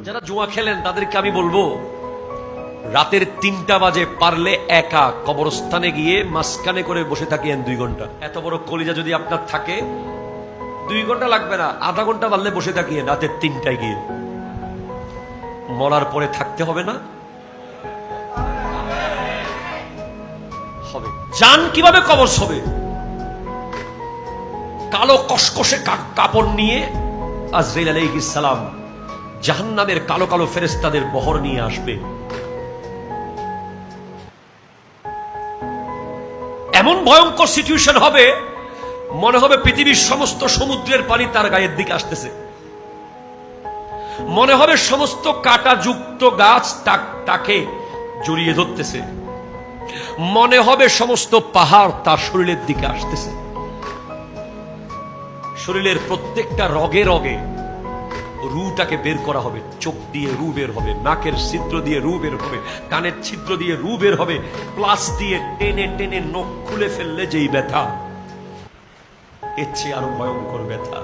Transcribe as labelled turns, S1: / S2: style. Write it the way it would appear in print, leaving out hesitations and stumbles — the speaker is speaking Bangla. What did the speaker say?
S1: যারা জুয়া খেলেন তাদেরকে আমি বলবো, রাতের ৩টা বাজে পারলে একা কবরস্থানে গিয়ে মাঝখানে করে বসে থাকেন ২ ঘন্টা। এত বড় কলিজা যদি আপনার থাকে, ২ ঘন্টা লাগবে না, আধা ঘন্টা পারলে বসে থাকিয়ে রাতের ৩টায় গিয়ে। মরার পরে থাকতে হবে না? হবে। জান কিভাবে কবজ হবে? কালো কসকসে কাপড় নিয়ে আজরাইল আলাইহিস সালাম জাহান্নামের কালো কালো ফেরেশতাদের বহর নিয়ে আসবে। এমন ভয়ঙ্কর সিচুয়েশন হবে, মনে হবে পৃথিবীর সমস্ত সমুদ্রের পানি তার গায়ের দিকে আসতেছে। মনে হবে সমস্ত কাঁটাযুক্ত গাছ তাকে জড়িয়ে ধরতেছে। মনে হবে সমস্ত পাহাড় তার শরীরের দিকে আসতেছে। শরীরের প্রত্যেকটা রগে রগে রুটাকে বের করা হবে। চোখ দিয়ে রু বের হবে, নাকের ছিদ্র দিয়ে রু বের হবে, কানের ছিদ্র দিয়ে রু বের হবে। প্লাস দিয়ে টেনে টেনে নখ খুলে ফেললে যেই ব্যথা, এর চেয়ে আরো ভয়ঙ্কর ব্যথা।